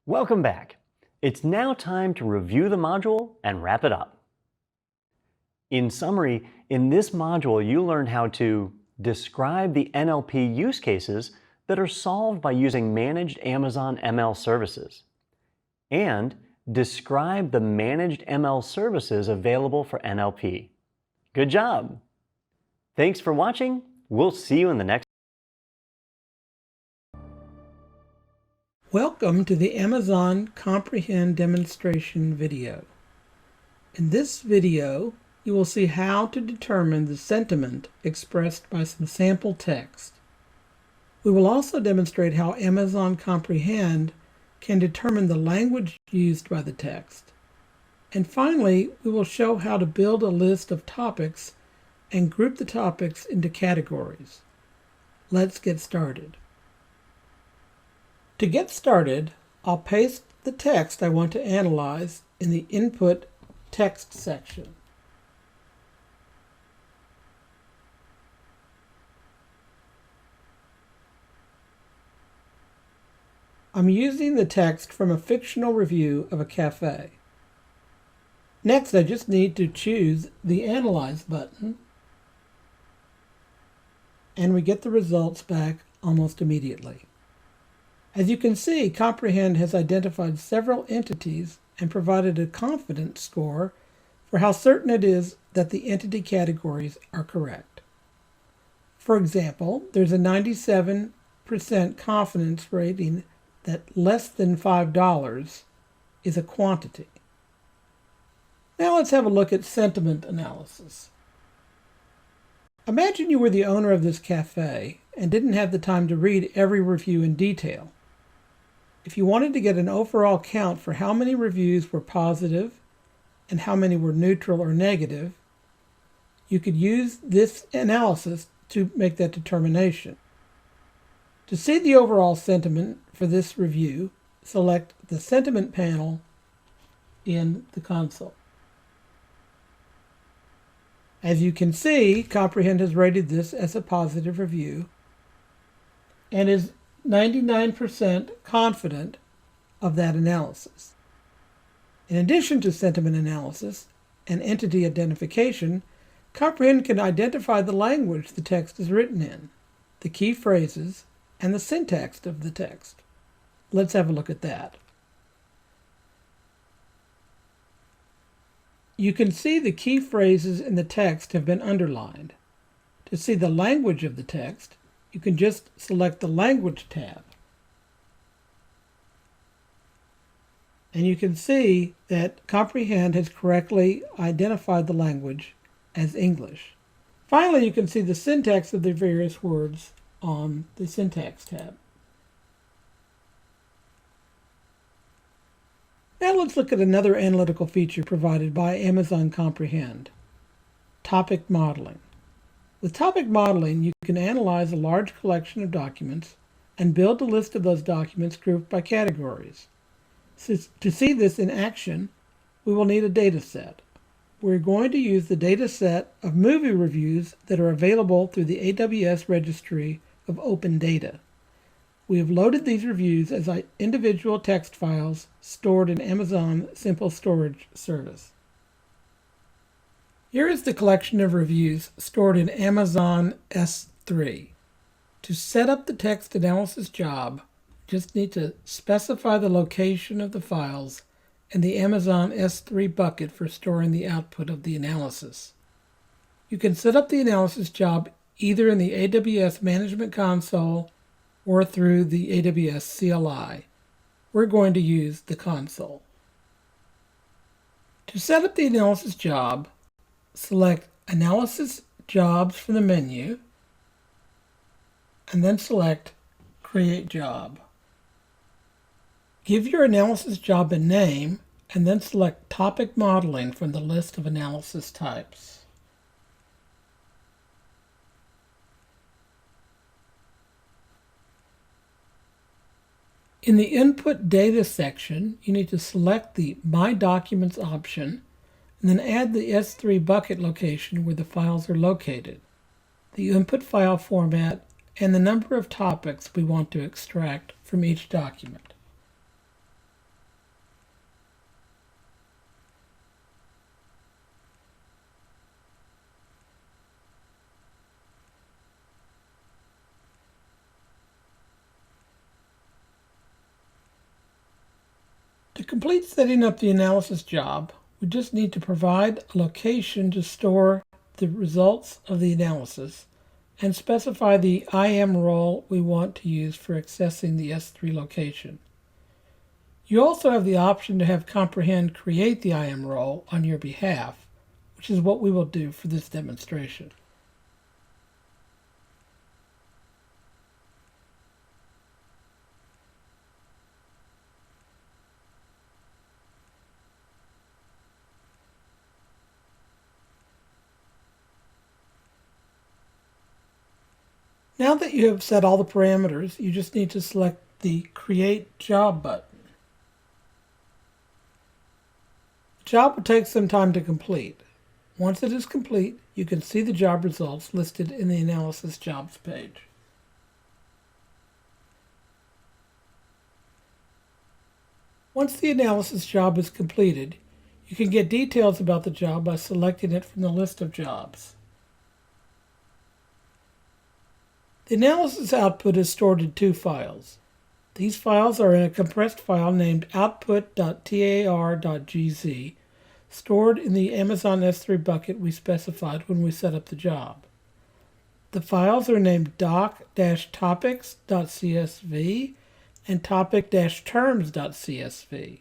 Welcome back. It's now time to review the module and wrap it up. In summary, in this module you learned how to describe the NLP use cases that are solved by using managed Amazon ML services, and describe the managed ML services available for NLP. Good job! Thanks for watching. We'll see you in the next. Welcome to the Amazon Comprehend demonstration video. In this video, you will see how to determine the sentiment expressed by some sample text. We will also demonstrate how Amazon Comprehend can determine the language used by the text. And finally, we will show how to build a list of topics and group the topics into categories. Let's get started. To get started, I'll paste the text I want to analyze in the input text section. I'm using the text from a fictional review of a cafe. Next, I just need to choose the Analyze button, and we get the results back almost immediately. As you can see, Comprehend has identified several entities and provided a confidence score for how certain it is that the entity categories are correct. For example, there's a 97% confidence rating that less than $5 is a quantity. Now let's have a look at sentiment analysis. Imagine you were the owner of this cafe and didn't have the time to read every review in detail. If you wanted to get an overall count for how many reviews were positive and how many were neutral or negative, you could use this analysis to make that determination. To see the overall sentiment for this review, select the Sentiment panel in the console. As you can see, Comprehend has rated this as a positive review and is 99% confident of that analysis. In addition to sentiment analysis and entity identification, Comprehend can identify the language the text is written in, the key phrases, and the syntax of the text. Let's have a look at that. You can see the key phrases in the text have been underlined. To see the language of the text, you can just select the Language tab. And you can see that Comprehend has correctly identified the language as English. Finally, you can see the syntax of the various words on the Syntax tab. Now let's look at another analytical feature provided by Amazon Comprehend: topic modeling. With topic modeling, you can analyze a large collection of documents and build a list of those documents grouped by categories. To see this in action, we will need a data set. We're going to use the data set of movie reviews that are available through the AWS registry of open data. We have loaded these reviews as individual text files stored in Amazon Simple Storage service. Here is the collection of reviews stored in Amazon S3. To set up the text analysis job, just need to specify the location of the files and the Amazon S3 bucket for storing the output of the analysis. You can set up the analysis job either in the AWS Management Console or through the AWS CLI. We're going to use the console. To set up the analysis job, select Analysis Jobs from the menu, and then select Create Job. Give your analysis job a name, and then select Topic Modeling from the list of analysis types. In the Input Data section, you need to select the My Documents option and then add the S3 bucket location where the files are located, the input file format, and the number of topics we want to extract from each document. complete setting up the analysis job, we just need to provide a location to store the results of the analysis and specify the IM role we want to use for accessing the S3 location. You also have the option to have Comprehend create the IM role on your behalf, which is what we will do for this demonstration. Now that you have set all the parameters, you just need to select the Create Job button. The job will take some time to complete. Once it is complete, you can see the job results listed in the Analysis Jobs page. Once the analysis job is completed, you can get details about the job by selecting it from the list of jobs. The analysis output is stored in two files. These files are in a compressed file named output.tar.gz, stored in the Amazon S3 bucket we specified when we set up the job. The files are named doc-topics.csv and topic-terms.csv.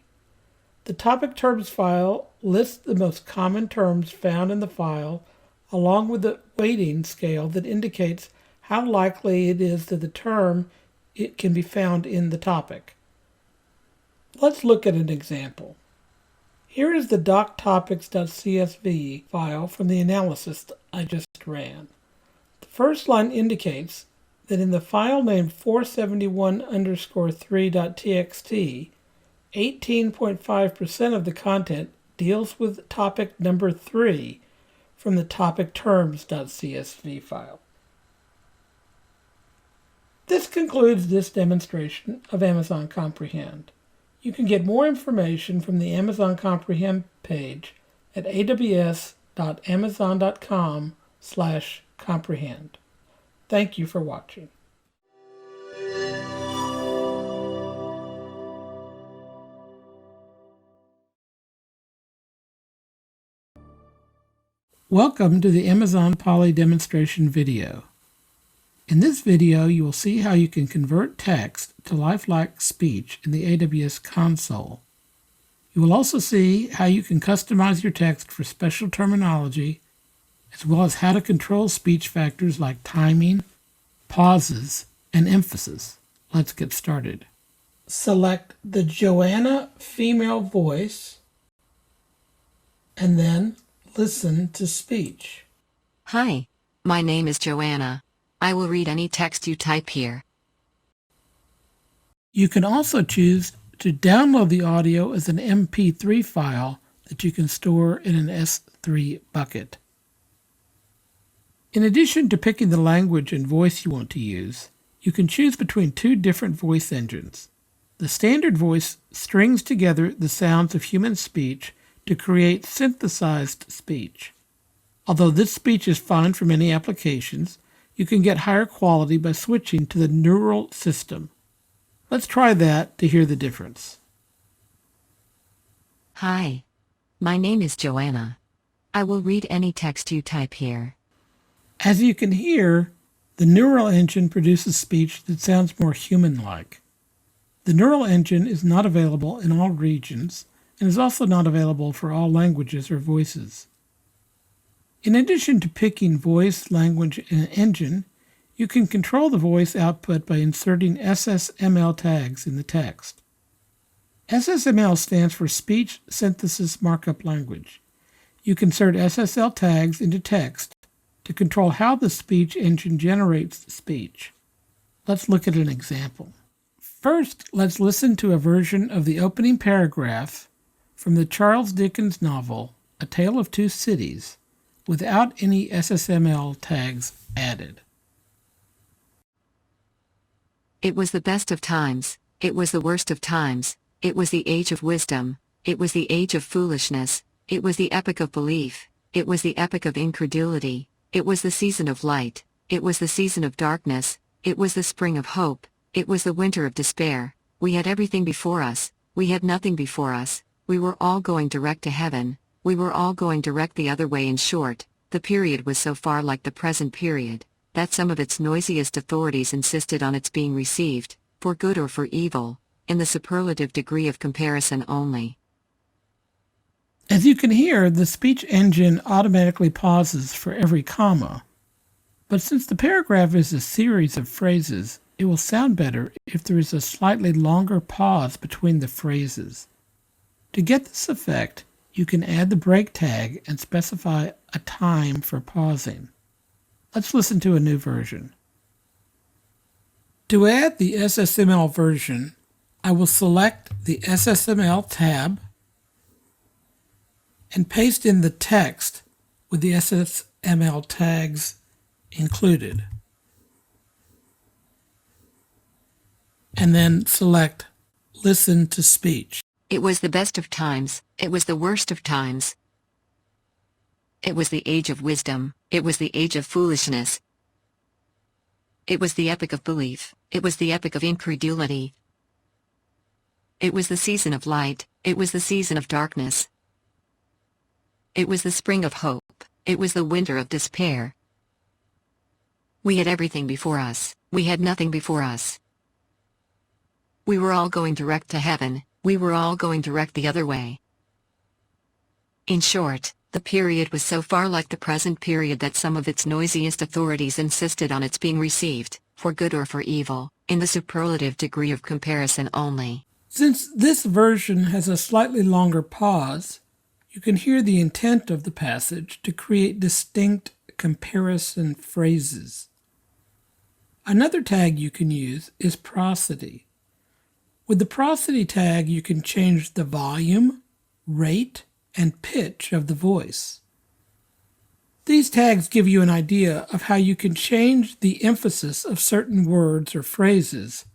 The topic terms file lists the most common terms found in the file, along with the weighting scale that indicates how likely it is that the term it can be found in the topic. Let's look at an example. Here is the doctopics.csv file from the analysis I just ran. The first line indicates that in the file named 471_3.txt, 18.5% of the content deals with topic number 3 from the topic-terms.csv file. This concludes this demonstration of Amazon Comprehend. You can get more information from the Amazon Comprehend page at aws.amazon.com/comprehend. Thank you for watching. Welcome to the Amazon Polly demonstration video. In this video, you will see how you can convert text to lifelike speech in the AWS console. You will also see how you can customize your text for special terminology, as well as how to control speech factors like timing, pauses, and emphasis. Let's get started. Select the Joanna female voice, and then listen to speech. Hi, my name is Joanna. I will read any text you type here. You can also choose to download the audio as an MP3 file that you can store in an S3 bucket. In addition to picking the language and voice you want to use, you can choose between two different voice engines. The standard voice strings together the sounds of human speech to create synthesized speech. Although this speech is fine for many applications, you can get higher quality by switching to the neural system. Let's try that to hear the difference. Hi, my name is Joanna. I will read any text you type here. As you can hear, the neural engine produces speech that sounds more human-like. The neural engine is not available in all regions and is also not available for all languages or voices. In addition to picking voice, language, and engine, you can control the voice output by inserting SSML tags in the text. SSML stands for Speech Synthesis Markup Language. You can insert SSL tags into text to control how the speech engine generates speech. Let's look at an example. First, let's listen to a version of the opening paragraph from the Charles Dickens novel, A Tale of Two Cities, without any SSML tags added. It was the best of times, it was the worst of times, it was the age of wisdom, it was the age of foolishness, it was the epoch of belief, it was the epoch of incredulity, it was the season of light, it was the season of darkness, it was the spring of hope, it was the winter of despair. We had everything before us, We had nothing before us, we were all going direct to heaven, we were all going direct the other way. In short, the period was so far like the present period, that some of its noisiest authorities insisted on its being received, for good or for evil, in the superlative degree of comparison only. As you can hear, the speech engine automatically pauses for every comma. But since the paragraph is a series of phrases, it will sound better if there is a slightly longer pause between the phrases. To get this effect, you can add the break tag and specify a time for pausing. Let's listen to a new version. To add the SSML version, I will select the SSML tab and paste in the text with the SSML tags included. And then select Listen to Speech. It was the best of times, it was the worst of times. It was the age of wisdom, it was the age of foolishness. It was the epoch of belief, it was the epoch of incredulity. It was the season of light, it was the season of darkness. It was the spring of hope, it was the winter of despair. We had everything before us, we had nothing before us. We were all going direct to heaven, we were all going direct the other way. In short, the period was so far like the present period that some of its noisiest authorities insisted on its being received, for good or for evil, in the superlative degree of comparison only. Since this version has a slightly longer pause, you can hear the intent of the passage to create distinct comparison phrases. Another tag you can use is prosody. With the prosody tag, you can change the volume, rate, and pitch of the voice. These tags give you an idea of how you can change the emphasis of certain words or phrases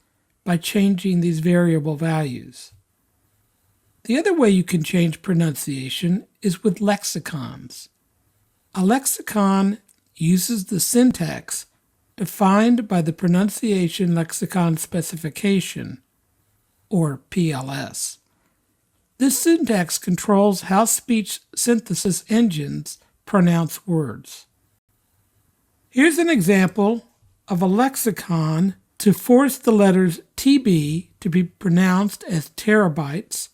by changing these variable values. The other way you can change pronunciation is with lexicons. A lexicon uses the syntax defined by the Pronunciation Lexicon Specification, or PLS. This syntax controls how speech synthesis engines pronounce words. Here's an example of a lexicon to force the letters TB to be pronounced as terabytes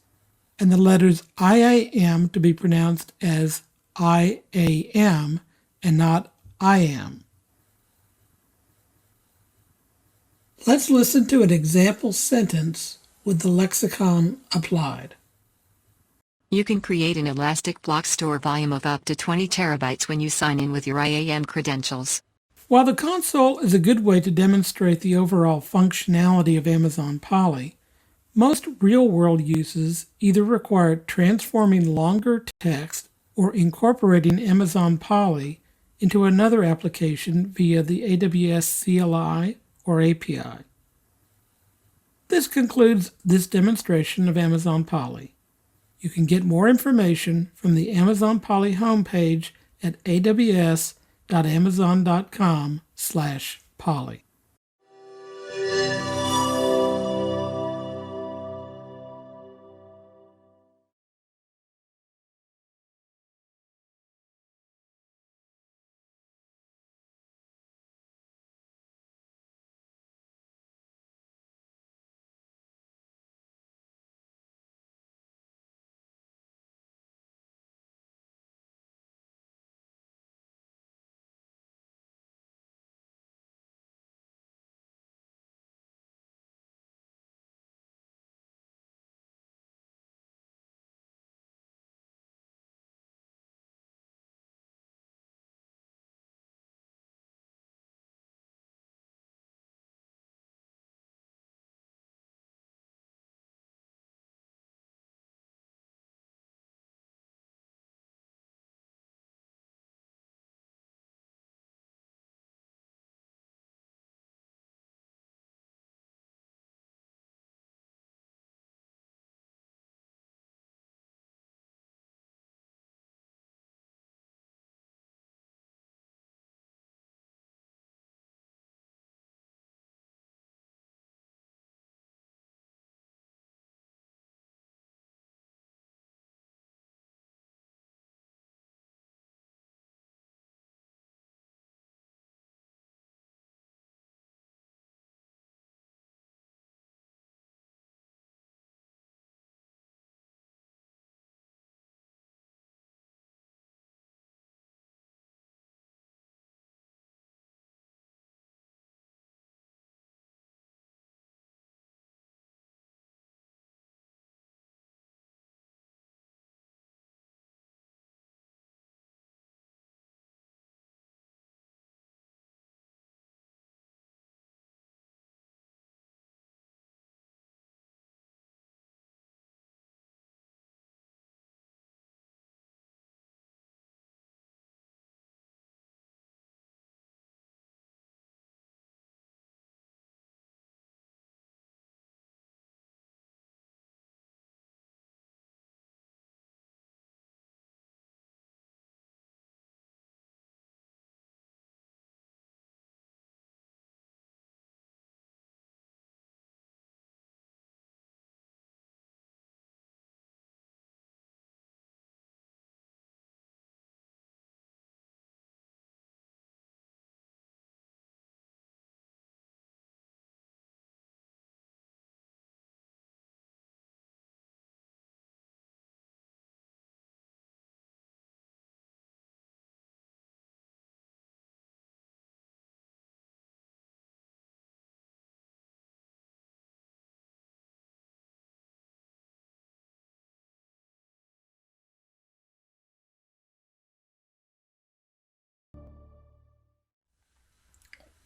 and the letters IAM to be pronounced as IAM and not IAM. Let's listen to an example sentence with the lexicon applied. You can create an elastic block store volume of up to 20 terabytes when you sign in with your IAM credentials. While the console is a good way to demonstrate the overall functionality of Amazon Polly, most real-world uses either require transforming longer text or incorporating Amazon Polly into another application via the AWS CLI or API. This concludes this demonstration of Amazon Polly. You can get more information from the Amazon Polly homepage at aws.amazon.com/Polly.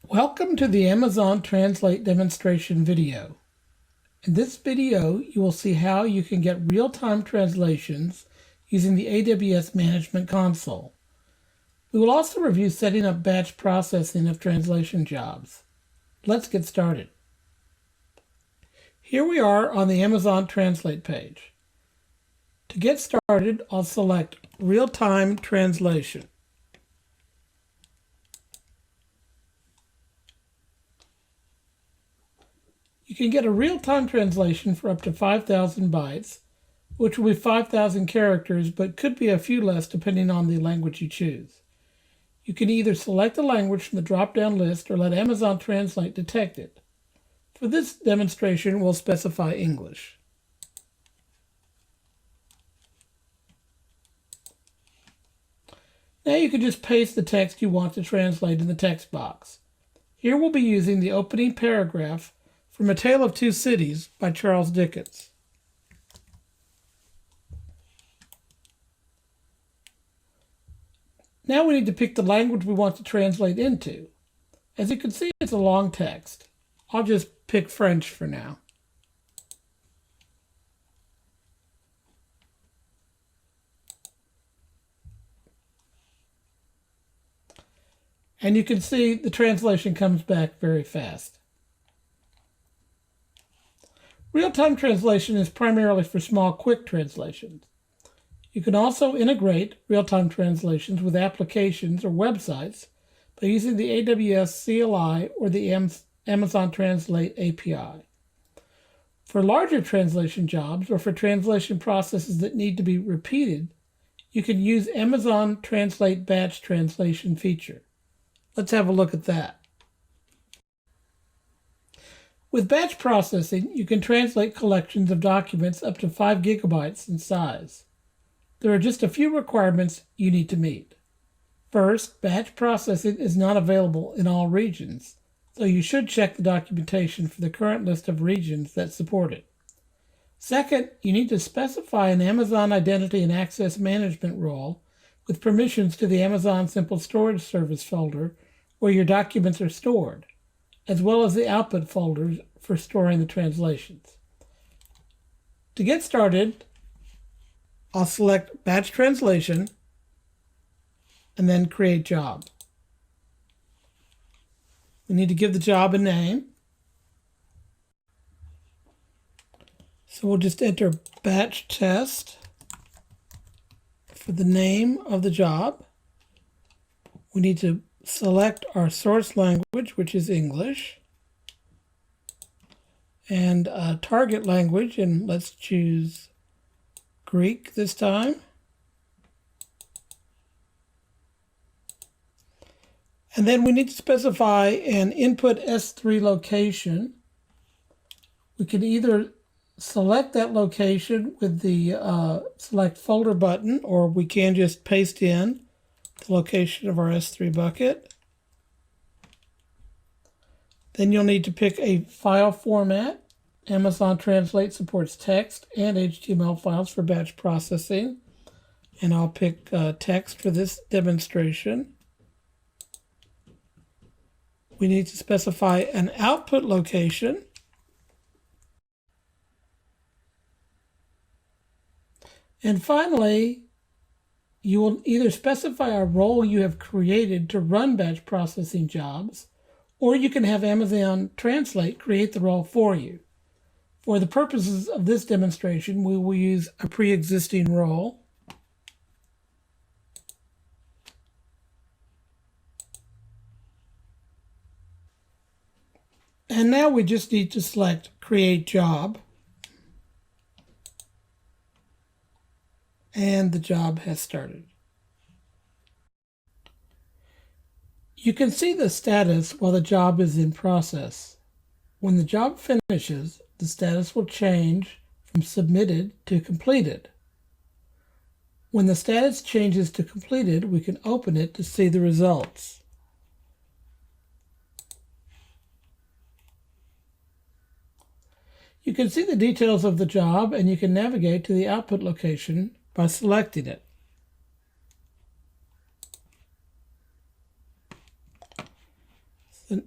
Welcome to the Amazon Translate demonstration video. In this video, you will see how you can get real-time translations using the AWS Management Console. We will also review setting up batch processing of translation jobs. Let's get started. Here we are on the Amazon Translate page. To get started, I'll select Real-Time Translation. You can get a real-time translation for up to 5,000 bytes, which will be 5,000 characters, but could be a few less depending on the language you choose. You can either select a language from the drop-down list or let Amazon Translate detect it. For this demonstration, we'll specify English. Now you can just paste the text you want to translate in the text box. Here we'll be using the opening paragraph from A Tale of Two Cities by Charles Dickens. Now we need to pick the language we want to translate into. As you can see, it's a long text. I'll just pick French for now. And you can see the translation comes back very fast. Real-time translation is primarily for small, quick translations. You can also integrate real-time translations with applications or websites by using the AWS CLI or the Amazon Translate API. For larger translation jobs or for translation processes that need to be repeated, you can use Amazon Translate Batch Translation feature. Let's have a look at that. With batch processing, you can translate collections of documents up to 5 gigabytes in size. There are just a few requirements you need to meet. First, batch processing is not available in all regions, so you should check the documentation for the current list of regions that support it. Second, you need to specify an Amazon Identity and Access Management role with permissions to the Amazon Simple Storage Service folder where your documents are stored, as well as the output folders for storing the translations. To get started, I'll select Batch Translation and then Create Job. We need to give the job a name. So we'll just enter Batch Test for the name of the job. We need to select our source language, which is English, and a target language, and let's choose Greek this time. And then we need to specify an input S3 location. We can either select that location with the select folder button, or we can just paste in the location of our S3 bucket. Then you'll need to pick a file format. Amazon Translate supports text and HTML files for batch processing, and I'll pick text for this demonstration. We need to specify an output location. And finally, you will either specify a role you have created to run batch processing jobs, or you can have Amazon Translate create the role for you. For the purposes of this demonstration, we will use a pre-existing role. And now we just need to select Create Job. And the job has started. You can see the status while the job is in process. When the job finishes, the status will change from submitted to completed. When the status changes to completed, we can open it to see the results. You can see the details of the job, and you can navigate to the output location by selecting it.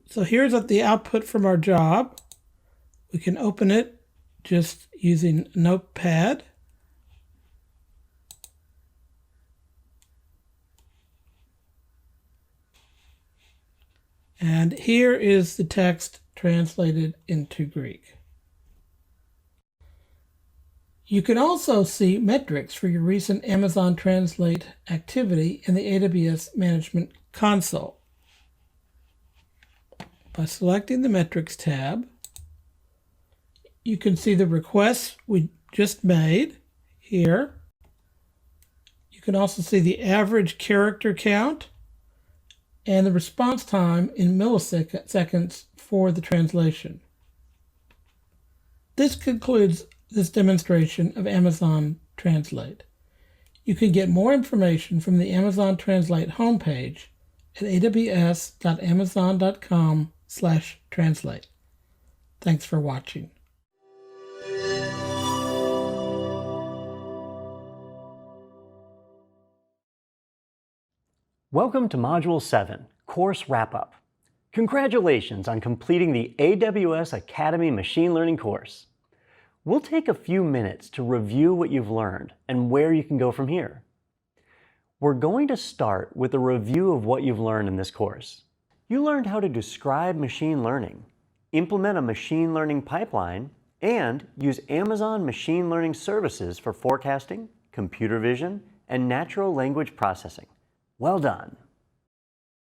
So here's the output from our job. We can open it just using Notepad. And here is the text translated into Greek. You can also see metrics for your recent Amazon Translate activity in the AWS Management Console. By selecting the Metrics tab, you can see the requests we just made here. You can also see the average character count and the response time in milliseconds for the translation. This concludes this demonstration of Amazon Translate. You can get more information from the Amazon Translate homepage at aws.amazon.com/translate. Thanks for watching. Welcome to Module 7, Course Wrap-Up. Congratulations on completing the AWS Academy Machine Learning course. We'll take a few minutes to review what you've learned and where you can go from here. We're going to start with a review of what you've learned in this course. You learned how to describe machine learning, implement a machine learning pipeline, and use Amazon Machine Learning Services for forecasting, computer vision, and natural language processing. Well done.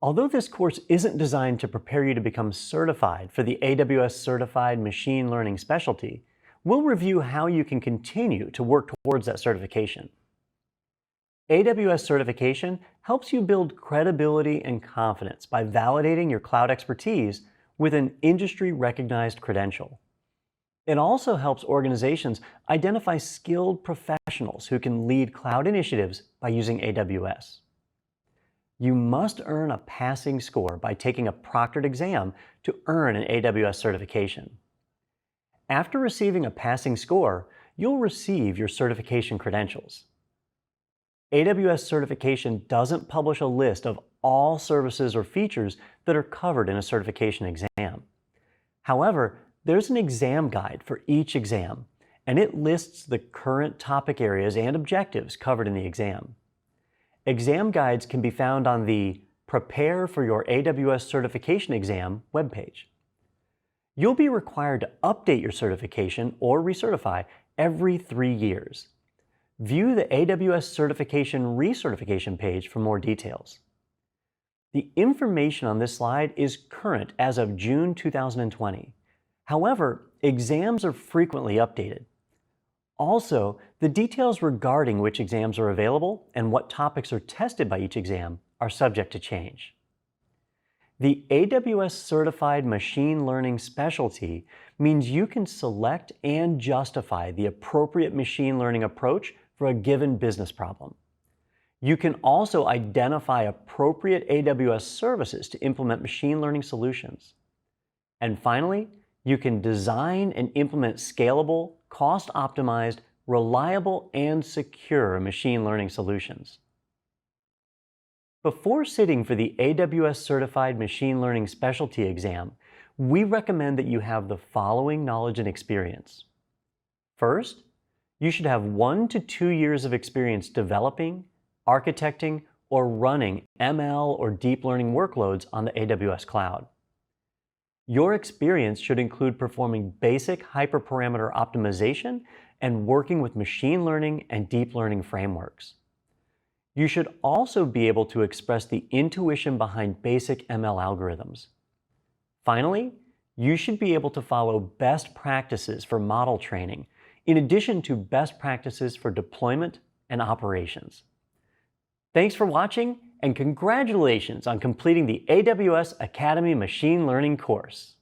Although this course isn't designed to prepare you to become certified for the AWS Certified Machine Learning specialty, we'll review how you can continue to work towards that certification. AWS certification helps you build credibility and confidence by validating your cloud expertise with an industry-recognized credential. It also helps organizations identify skilled professionals who can lead cloud initiatives by using AWS. You must earn a passing score by taking a proctored exam to earn an AWS certification. After receiving a passing score, you'll receive your certification credentials. AWS certification doesn't publish a list of all services or features that are covered in a certification exam. However, there's an exam guide for each exam, and it lists the current topic areas and objectives covered in the exam. Exam guides can be found on the Prepare for Your AWS Certification Exam webpage. You'll be required to update your certification or recertify every 3 years. View the AWS Certification Recertification page for more details. The information on this slide is current as of June 2020. However, exams are frequently updated. Also, the details regarding which exams are available and what topics are tested by each exam are subject to change. The AWS Certified Machine Learning specialty means you can select and justify the appropriate machine learning approach for a given business problem. You can also identify appropriate AWS services to implement machine learning solutions. And finally, you can design and implement scalable, cost-optimized, reliable, and secure machine learning solutions. Before sitting for the AWS Certified Machine Learning Specialty exam, we recommend that you have the following knowledge and experience. First, you should have 1 to 2 years of experience developing, architecting, or running ML or deep learning workloads on the AWS cloud. Your experience should include performing basic hyperparameter optimization and working with machine learning and deep learning frameworks. You should also be able to express the intuition behind basic ML algorithms. Finally, you should be able to follow best practices for model training, in addition to best practices for deployment and operations. Thanks for watching, and congratulations on completing the AWS Academy Machine Learning course.